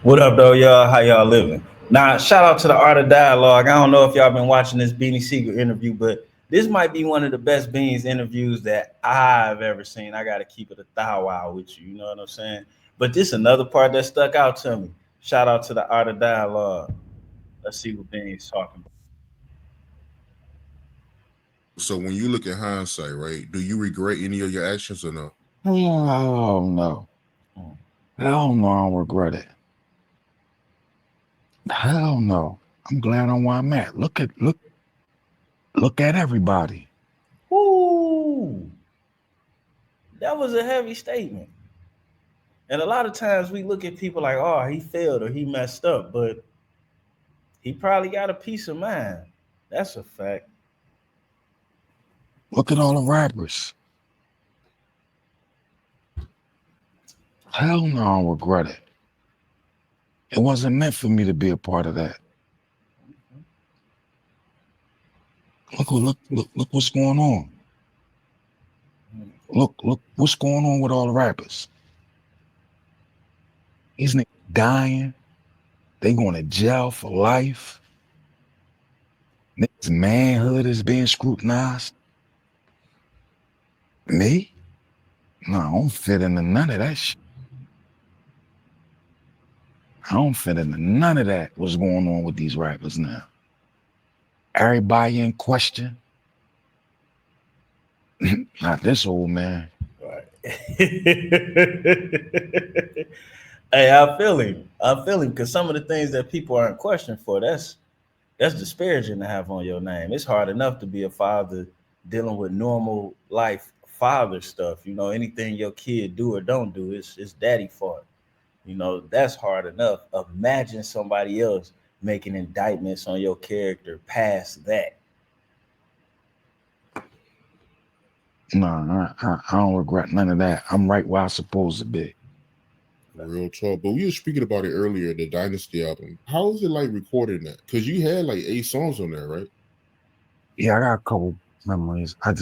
What up, though, y'all? How y'all living? Now, shout out to the Art of Dialogue. I don't know if y'all been watching this Beanie Sigel interview, but this might be one of the best Beans interviews that I've ever seen. I got to keep it a thou wow with you. You know what I'm saying? But this another part that stuck out to me. Shout out to the Art of Dialogue. Let's see what Beans talking about. So when you look at hindsight, right, do you regret any of your actions or no? Oh no. Mm. Hell no, I don't regret it. Hell no. I'm glad on where I'm at. Look at everybody. Woo! That was a heavy statement. And a lot of times we look at people like, oh, he failed or he messed up, but he probably got a peace of mind. That's a fact. Look at all the rappers. Hell no, I don't regret it. It wasn't meant for me to be a part of that. Look what's going on. Look what's going on with all the rappers. These niggas dying. They going to jail for life. Niggas' manhood is being scrutinized. Me? No, I don't fit into none of that shit. I don't fit into none of that. What's going on with these rappers now? Everybody in question. Not this old man. Right. Hey, I feel him. I feel him because some of the things that people are in question for, that's disparaging to have on your name. It's hard enough to be a father dealing with normal life father stuff. You know, anything your kid do or don't do, it's daddy fault. You know, that's hard enough. Imagine somebody else making indictments on your character past that. No, I don't regret none of that. I'm right where I'm supposed to be. Real talk. But we were speaking about it earlier, the Dynasty album. How was it like recording that? Because you had like 8 songs on there, right? Yeah, I got a couple memories. I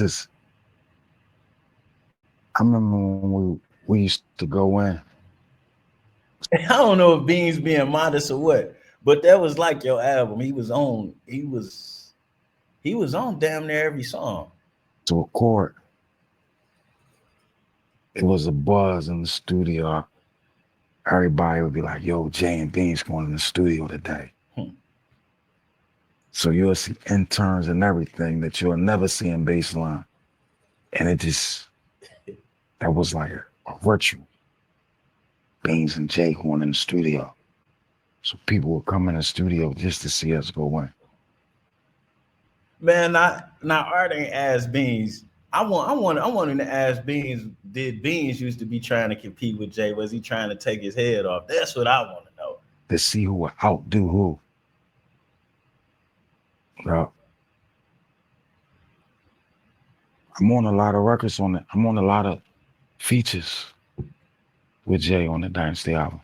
remember when we used to go in. I don't know if Beans being modest or what, but that was like your album. He was on damn near every song. To record. It was a buzz in the studio. Everybody would be like, yo, Jay and Beans going in the studio today. Hmm. So you'll see interns and everything that you'll never see in baseline. And that was like a ritual. Beans and Jay going in the studio. So people would come in the studio just to see us go in. Man, not Art ain't ask Beans. I want him to ask Beans. Did Beans used to be trying to compete with Jay? Was he trying to take his head off? That's what I want to know. To see who would outdo who. Yeah. I'm on a lot of records on it. I'm on a lot of features with Jay on the Dynasty album.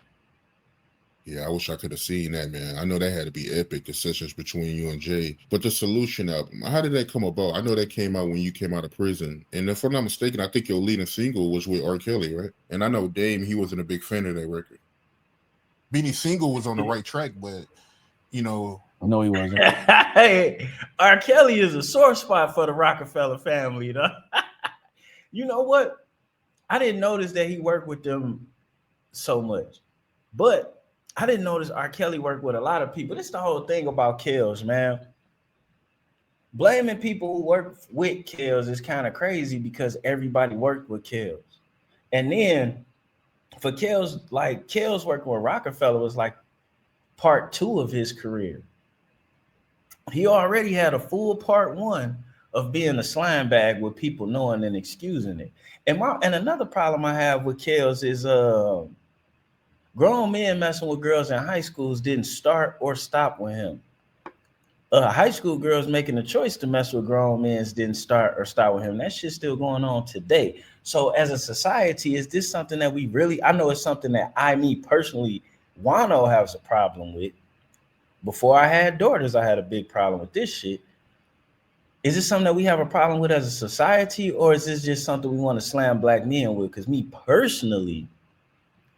Yeah, I wish I could have seen that, man. I know that had to be epic, the sessions between you and Jay. But the Solution album, how did that come about? I know that came out when you came out of prison. And if I'm not mistaken, I think your leading single was with R. Kelly, right? And I know Dame, he wasn't a big fan of that record. Beanie Single was on the right track, but, you know. No, he wasn't. Hey, R. Kelly is a sore spot for the Rockefeller family, you know. You know what? I didn't notice that he worked with them so much, but I didn't notice R. Kelly worked with a lot of people. This is the whole thing about Kells, man. Blaming people who work with Kells is kind of crazy because everybody worked with Kells. And then for Kells, like Kells working with Rockefeller was like part two of his career. He already had a full part one of being a slime bag with people knowing and excusing it. And another problem I have with Kells is grown men messing with girls in high schools didn't start or stop with him. High school girls making the choice to mess with grown men didn't start or stop with him. That shit's still going on today. So as a society, is this something that we really, I know it's something that me personally, Juan-O has a problem with. Before I had daughters, I had a big problem with this shit. Is this something that we have a problem with as a society, or is this just something we want to slam black men with? Because me personally,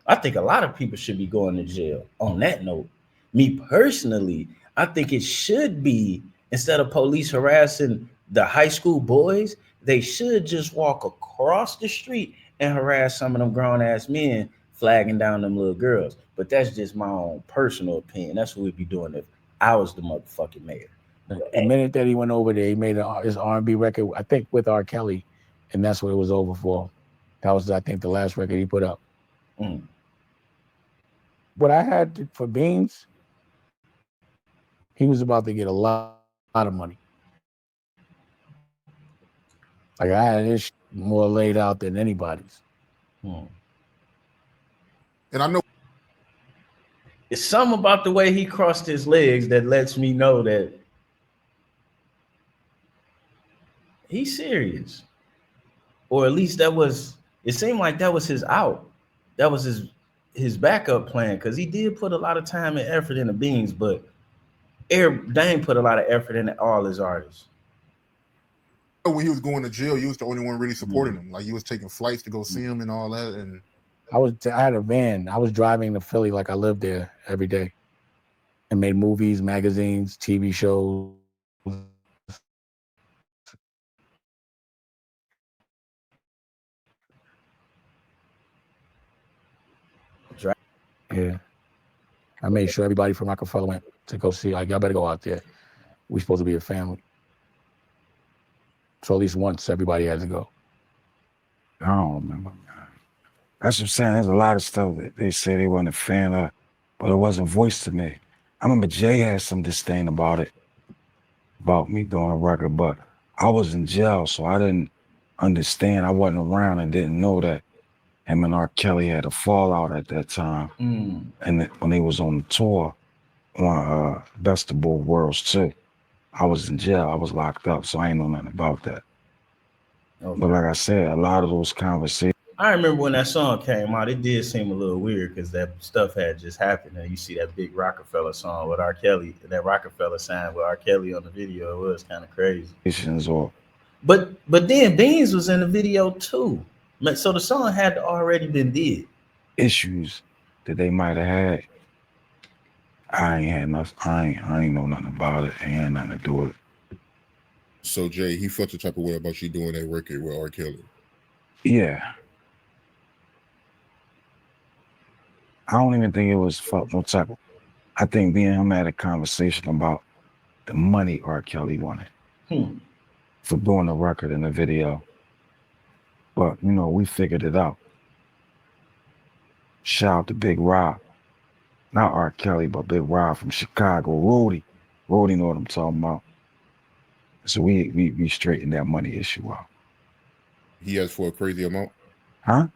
I think a lot of people should be going to jail. On that note, me personally, I think it should be, instead of police harassing the high school boys, they should just walk across the street and harass some of them grown ass men flagging down them little girls. But that's just my own personal opinion. That's what we'd be doing if I was the motherfucking mayor. The minute that he went over there, he made his R&B record, I think, with R. Kelly, and that's what it was over for. That was, I think, the last record he put up. Mm. What I had for Beans, he was about to get a lot of money. Like, I had his more laid out than anybody's. Mm. And I know It's something about the way he crossed his legs that lets me know that he's serious. Or at least it seemed like that was his out. That was his backup plan, because he did put a lot of time and effort into Beans, but Dame put a lot of effort into all his artists. when he was going to jail, you was the only one really supporting him. Like, you was taking flights to go see him and all that. And I had a van. I was driving to Philly like I lived there every day, and made movies, magazines, TV shows. Yeah. I made sure everybody from Rockefeller went to go see. Like, y'all better go out there. We supposed to be a family. So at least once everybody had to go. I don't remember. That's what I'm saying. There's a lot of stuff that they say they wasn't a fan of, but it wasn't voiced to me. I remember Jay had some disdain about it, about me doing a record, but I was in jail, so I didn't understand. I wasn't around and didn't know that him and R. Kelly had a fallout at that time. Mm. And when they was on the tour on Best of Both Worlds too, I was in jail. I was locked up, so I ain't know nothing about that. Okay. But like I said, a lot of those conversations. I remember when that song came out, it did seem a little weird because that stuff had just happened. And you see that big Rockefeller song with R. Kelly, that Rockefeller sign with R. Kelly on the video. It was kind of crazy. Or But then Beans was in the video too. So the song had already been did. issues that they might have had. I ain't had nothing. I ain't know nothing about it. It ain't had nothing to do with it. so, Jay, he felt the type of way about you doing that record with R. Kelly. Yeah. I don't even think it was fuck no type of. I think me and him had a conversation about the money R. Kelly wanted for doing the record and the video. But, you know, we figured it out. Shout out to Big Rob. Not R. Kelly, but Big Rob from Chicago. Rudy. Rudy know what I'm talking about. So we straightened that money issue out. He asked for a crazy amount. Huh?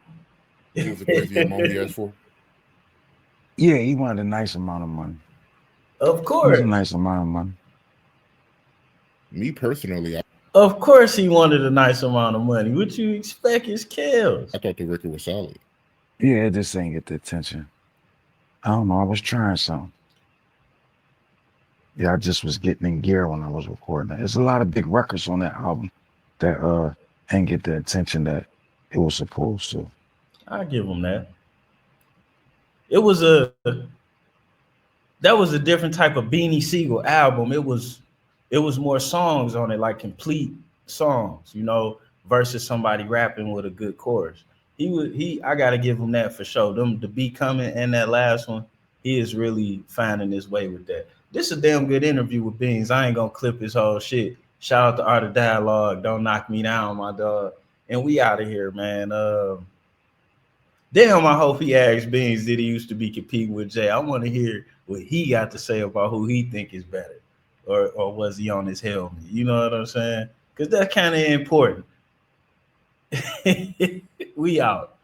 What was the crazy amount he asked for? Yeah, he wanted a nice amount of money. Of It was course. a nice amount of money. Me personally, Of course he wanted a nice amount of money. What you expect is kills. I thought the record was solid. Yeah, it just ain't get the attention. I don't know. I was trying something. Yeah, I just was getting in gear when I was recording it. There's a lot of big records on that album that ain't get the attention that it was supposed to. I give him that. That was a different type of Beanie Sigel album. It was more songs on it, like complete songs, you know, versus somebody rapping with a good chorus. I gotta give him that for sure. The Be Coming and that last one, he is really finding his way with that. This is a damn good interview with Beans. I ain't gonna clip his whole shit. Shout out to Art of Dialogue. Don't knock me down, my dog. And we out of here, man. Damn, I hope he asked Beans did he used to be competing with Jay. I want to hear what he got to say about who he think is better, or was he on his helmet? You know what I'm saying? Because that's kind of important. We out.